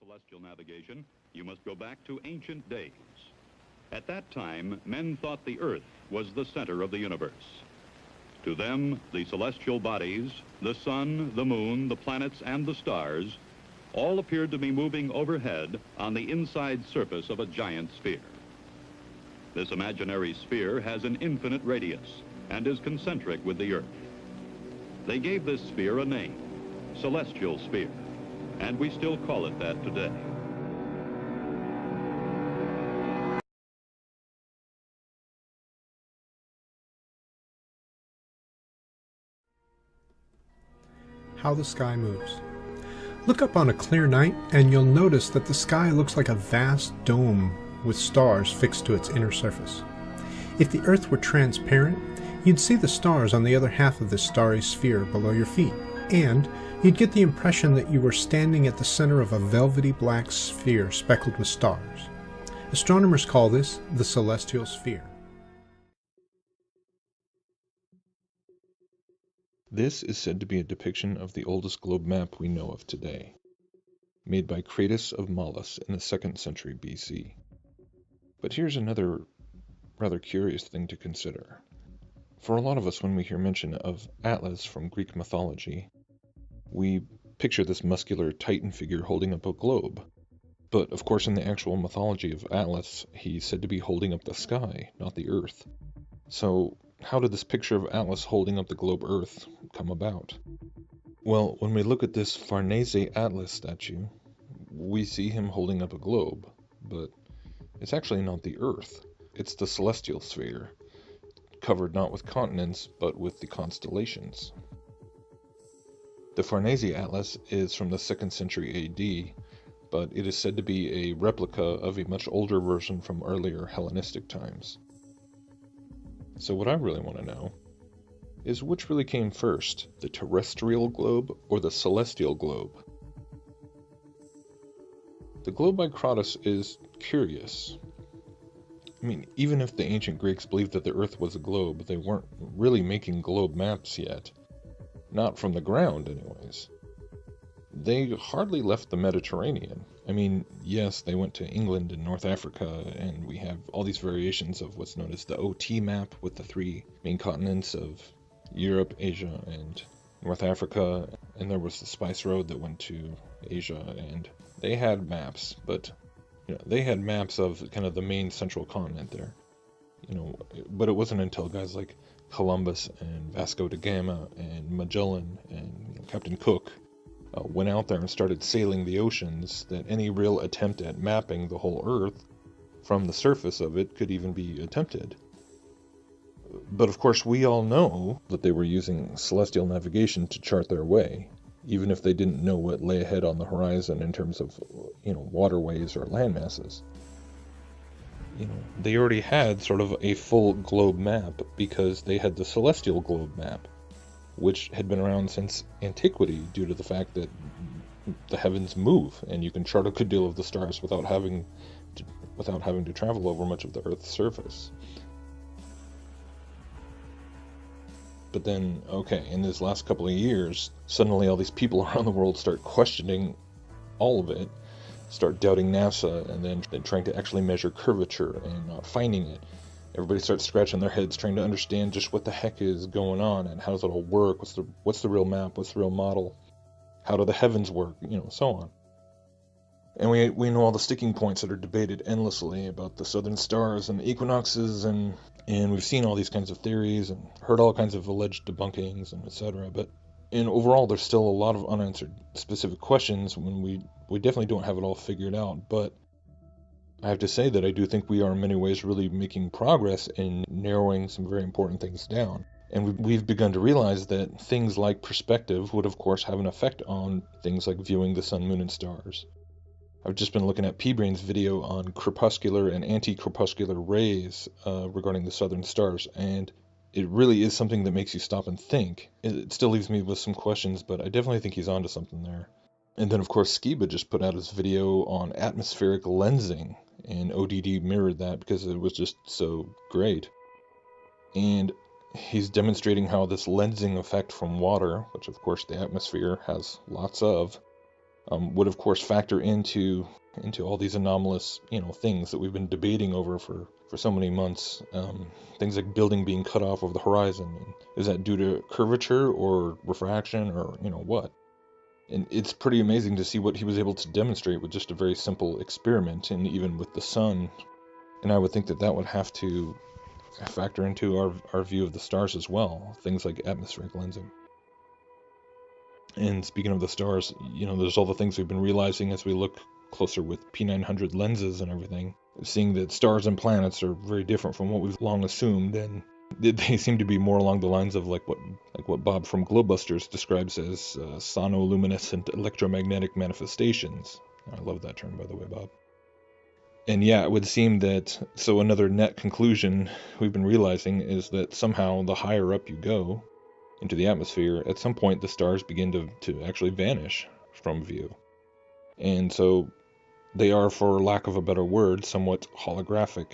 Celestial navigation, you must go back to ancient days. At that time, men thought the Earth was the center of the universe. To them, the celestial bodies, the sun, the moon, the planets, and the stars, all appeared to be moving overhead on the inside surface of a giant sphere. This imaginary sphere has an infinite radius and is concentric with the Earth. They gave this sphere a name, celestial sphere, and we still call it that today. How the sky moves. Look up on a clear night and you'll notice that the sky looks like a vast dome with stars fixed to its inner surface. If the Earth were transparent, you'd see the stars on the other half of this starry sphere below your feet, and you'd get the impression that you were standing at the center of a velvety black sphere speckled with stars. Astronomers call this the celestial sphere. This is said to be a depiction of the oldest globe map we know of today, made by Crates of Malus in the 2nd century BC. But here's another rather curious thing to consider. For a lot of us, when we hear mention of Atlas from Greek mythology, we picture this muscular Titan figure holding up a globe. But of course, in the actual mythology of Atlas, he's said to be holding up the sky, not the Earth. So how did this picture of Atlas holding up the globe Earth come about? Well, when we look at this Farnese Atlas statue, we see him holding up a globe, but it's actually not the Earth. It's the celestial sphere, covered not with continents, but with the constellations. The Farnese Atlas is from the 2nd century AD, but it is said to be a replica of a much older version from earlier Hellenistic times. So what I really want to know is which really came first, the terrestrial globe or the celestial globe? The globe by Crates is curious. I mean, even if the ancient Greeks believed that the Earth was a globe, they weren't really making globe maps yet. Not from the ground, anyways. They hardly left the Mediterranean. I mean, yes, they went to England and North Africa, and we have all these variations of what's known as the OT map with the 3 main continents of Europe, Asia, and North Africa, and there was the Spice Road that went to Asia, and they had maps, but they had maps of kind of the main central continent there. But it wasn't until guys like Columbus and Vasco da Gama and Magellan and Captain Cook went out there and started sailing the oceans that any real attempt at mapping the whole Earth from the surface of it could even be attempted. But of course we all know that they were using celestial navigation to chart their way, even if they didn't know what lay ahead on the horizon in terms of, waterways or land masses. They already had sort of a full globe map because they had the celestial globe map, which had been around since antiquity due to the fact that the heavens move and you can chart a good deal of the stars without having to travel over much of the Earth's surface. But then, in this last couple of years, suddenly all these people around the world start questioning all of it, start doubting NASA, and then trying to actually measure curvature and not finding it. Everybody starts scratching their heads trying to understand just what the heck is going on and how does it all work, what's the real map, what's the real model, how do the heavens work, so on. And we know all the sticking points that are debated endlessly about the southern stars and the equinoxes, and we've seen all these kinds of theories and heard all kinds of alleged debunkings and etc. But overall, there's still a lot of unanswered specific questions when we definitely don't have it all figured out. But I have to say that I do think we are in many ways really making progress in narrowing some very important things down. And we've begun to realize that things like perspective would of course have an effect on things like viewing the sun, moon, and stars. I've just been looking at P-Brain's video on crepuscular and anti-crepuscular rays regarding the southern stars, and it really is something that makes you stop and think. It still leaves me with some questions, but I definitely think he's onto something there. And then of course Skiba just put out his video on atmospheric lensing, and ODD mirrored that because it was just so great. And he's demonstrating how this lensing effect from water, which of course the atmosphere has lots of, would of course factor into all these anomalous, things that we've been debating over for so many months. Things like building being cut off over the horizon. And is that due to curvature or refraction or, what? And it's pretty amazing to see what he was able to demonstrate with just a very simple experiment, and even with the sun. And I would think that would have to factor into our view of the stars as well, things like atmospheric lensing. And speaking of the stars, there's all the things we've been realizing as we look closer with P900 lenses and everything, seeing that stars and planets are very different from what we've long assumed, and they seem to be more along the lines of like what Bob from Globebusters describes as sonoluminescent electromagnetic manifestations. I love that term, by the way, Bob. And yeah, it would seem that, so another net conclusion we've been realizing is that somehow the higher up you go into the atmosphere, at some point the stars begin to actually vanish from view. And so they are, for lack of a better word, somewhat holographic.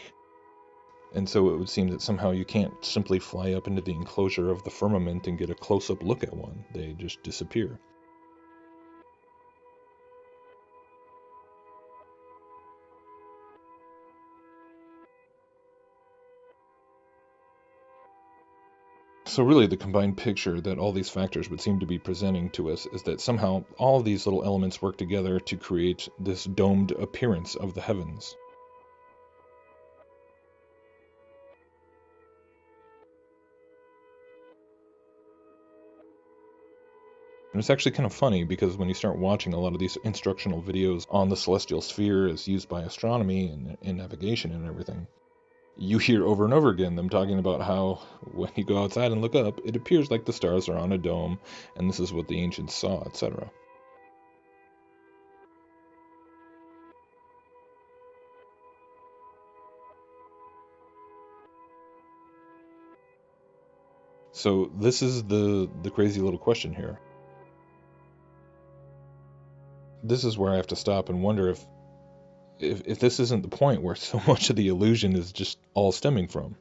And so it would seem that somehow you can't simply fly up into the enclosure of the firmament and get a close-up look at one. They just disappear. So really the combined picture that all these factors would seem to be presenting to us is that somehow all of these little elements work together to create this domed appearance of the heavens. And it's actually kind of funny because when you start watching a lot of these instructional videos on the celestial sphere as used by astronomy and navigation and everything, you hear over and over again them talking about how when you go outside and look up, it appears like the stars are on a dome, and this is what the ancients saw, etc. So this is the crazy little question here. This is where I have to stop and wonder if this isn't the point where so much of the illusion is just all stemming from.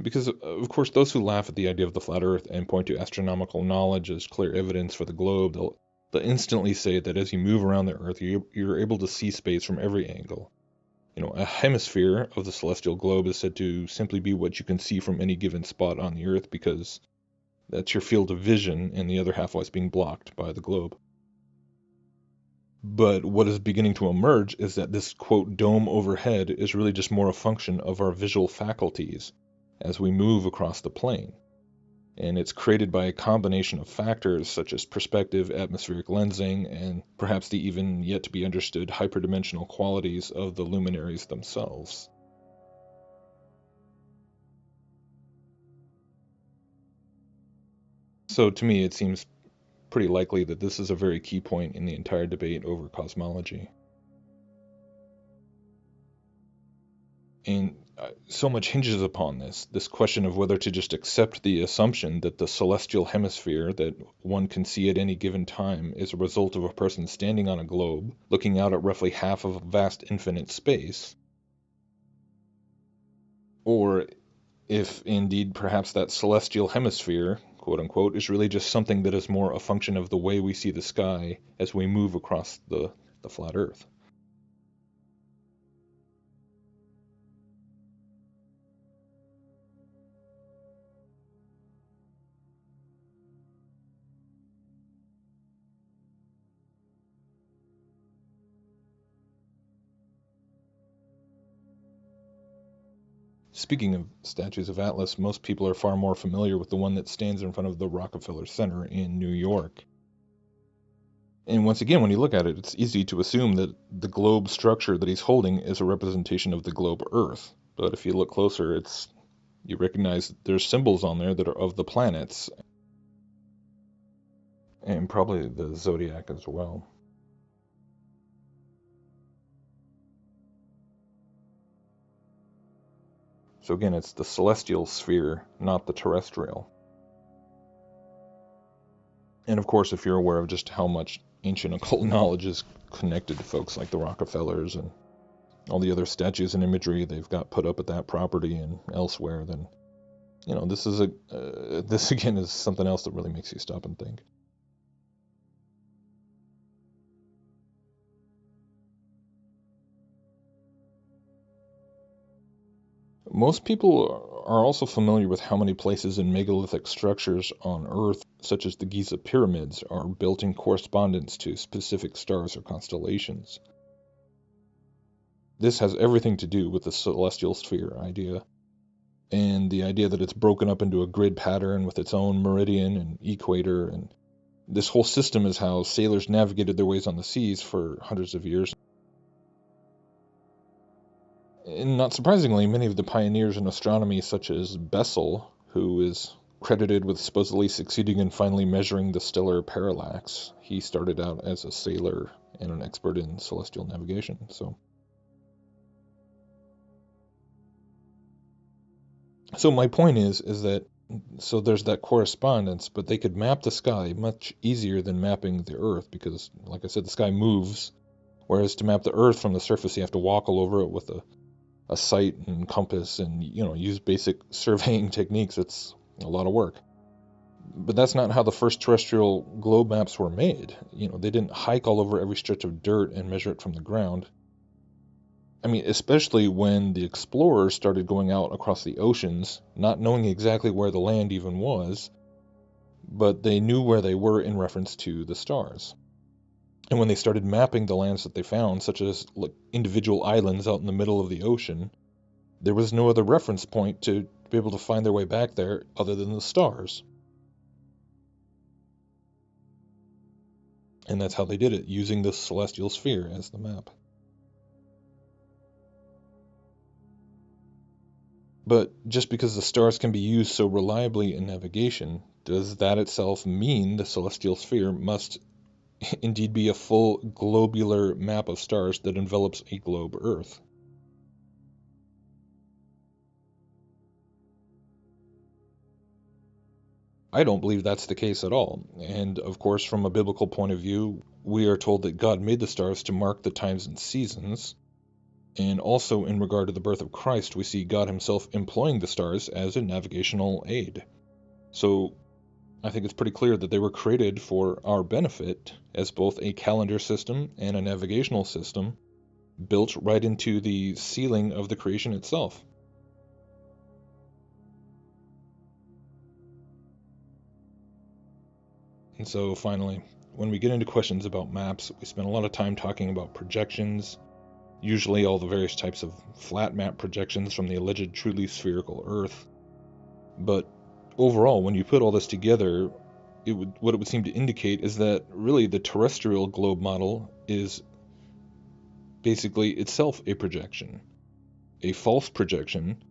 Because, of course, those who laugh at the idea of the flat Earth and point to astronomical knowledge as clear evidence for the globe, they'll instantly say that as you move around the Earth, you're able to see space from every angle. A hemisphere of the celestial globe is said to simply be what you can see from any given spot on the Earth because that's your field of vision, and the other half was being blocked by the globe. But what is beginning to emerge is that this, quote, dome overhead is really just more a function of our visual faculties as we move across the plane. And it's created by a combination of factors such as perspective, atmospheric lensing, and perhaps the even yet to be understood hyperdimensional qualities of the luminaries themselves. So to me, it seems pretty likely that this is a very key point in the entire debate over cosmology. And so much hinges upon this question of whether to just accept the assumption that the celestial hemisphere that one can see at any given time is a result of a person standing on a globe, looking out at roughly half of a vast infinite space, or if indeed perhaps that celestial hemisphere, quote unquote, is really just something that is more a function of the way we see the sky as we move across the flat Earth. Speaking of statues of Atlas, most people are far more familiar with the one that stands in front of the Rockefeller Center in New York. And once again, when you look at it, it's easy to assume that the globe structure that he's holding is a representation of the globe Earth. But if you look closer, you recognize there's symbols on there that are of the planets, and probably the zodiac as well. So again, it's the celestial sphere, not the terrestrial. And of course, if you're aware of just how much ancient occult knowledge is connected to folks like the Rockefellers and all the other statues and imagery they've got put up at that property and elsewhere, then, this again is something else that really makes you stop and think. Most people are also familiar with how many places in megalithic structures on Earth, such as the Giza pyramids, are built in correspondence to specific stars or constellations. This has everything to do with the celestial sphere idea, and the idea that it's broken up into a grid pattern with its own meridian and equator, and this whole system is how sailors navigated their ways on the seas for hundreds of years. And not surprisingly, many of the pioneers in astronomy, such as Bessel, who is credited with supposedly succeeding in finally measuring the stellar parallax, he started out as a sailor and an expert in celestial navigation. So my point is that so there's that correspondence, but they could map the sky much easier than mapping the Earth because, like I said, the sky moves, whereas to map the Earth from the surface, you have to walk all over it with a sight and compass and, use basic surveying techniques. It's a lot of work. But that's not how the first terrestrial globe maps were made. They didn't hike all over every stretch of dirt and measure it from the ground. I mean, especially when the explorers started going out across the oceans, not knowing exactly where the land even was, but they knew where they were in reference to the stars. And when they started mapping the lands that they found, such as individual islands out in the middle of the ocean, there was no other reference point to be able to find their way back there other than the stars. And that's how they did it, using the celestial sphere as the map. But just because the stars can be used so reliably in navigation, does that itself mean the celestial sphere must indeed be a full globular map of stars that envelops a globe Earth? I don't believe that's the case at all. And of course, from a biblical point of view, we are told that God made the stars to mark the times and seasons. And also in regard to the birth of Christ, we see God himself employing the stars as a navigational aid. So I think it's pretty clear that they were created for our benefit as both a calendar system and a navigational system built right into the ceiling of the creation itself. And so finally, when we get into questions about maps, we spend a lot of time talking about projections, usually all the various types of flat map projections from the alleged truly spherical Earth. But overall, when you put all this together, what it would seem to indicate is that really the terrestrial globe model is basically itself a projection, a false projection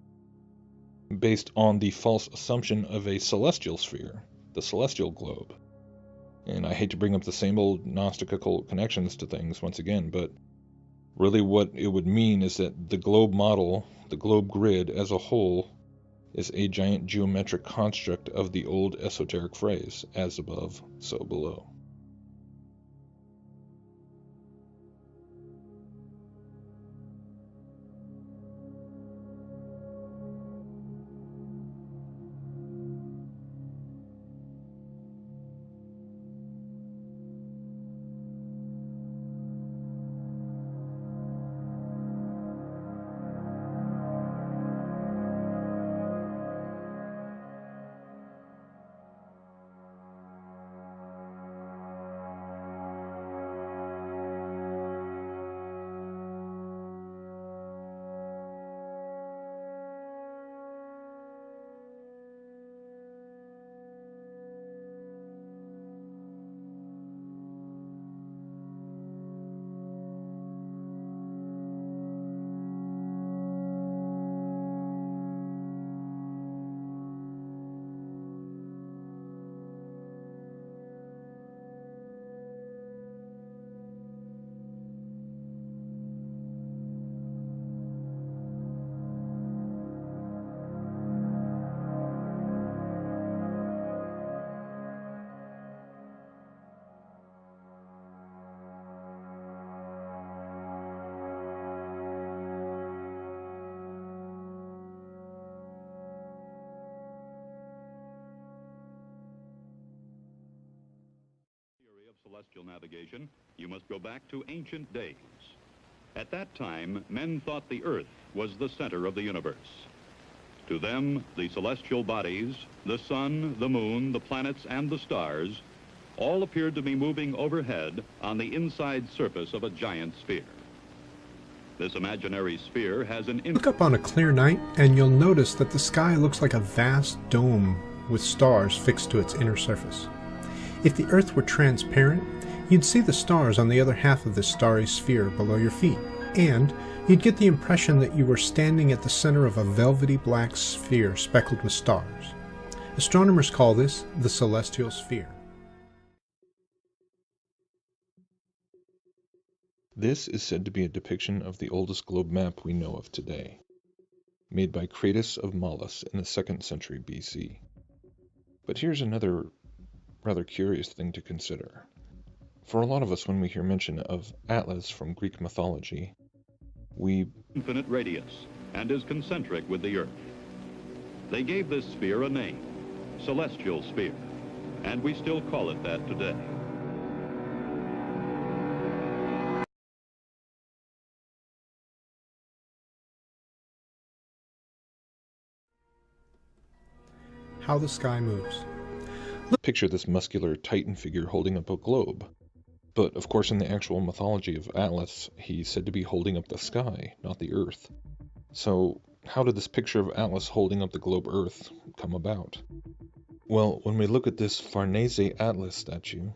based on the false assumption of a celestial sphere, the celestial globe. And I hate to bring up the same old Gnostical connections to things once again, but really what it would mean is that the globe model, the globe grid as a whole, is a giant geometric construct of the old esoteric phrase, as above, so below. Celestial navigation, you must go back to ancient days. At that time, men thought the Earth was the center of the universe. To them, the celestial bodies, the sun, the moon, the planets, and the stars, all appeared to be moving overhead on the inside surface of a giant sphere. This imaginary sphere has an... Look up on a clear night and you'll notice that the sky looks like a vast dome with stars fixed to its inner surface. If the Earth were transparent, you'd see the stars on the other half of this starry sphere below your feet, and you'd get the impression that you were standing at the center of a velvety black sphere speckled with stars. Astronomers call this the celestial sphere. This is said to be a depiction of the oldest globe map we know of today, made by Crates of Malus in the 2nd century BC. But here's another rather curious thing to consider. For a lot of us, when we hear mention of Atlas from Greek mythology, we... infinite radius and is concentric with the Earth. They gave this sphere a name, celestial sphere, and we still call it that today. How the sky moves. Picture this muscular Titan figure holding up a globe. But, of course, in the actual mythology of Atlas, he's said to be holding up the sky, not the Earth. So, how did this picture of Atlas holding up the globe Earth come about? Well, when we look at this Farnese Atlas statue,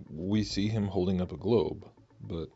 we see him holding up a globe, but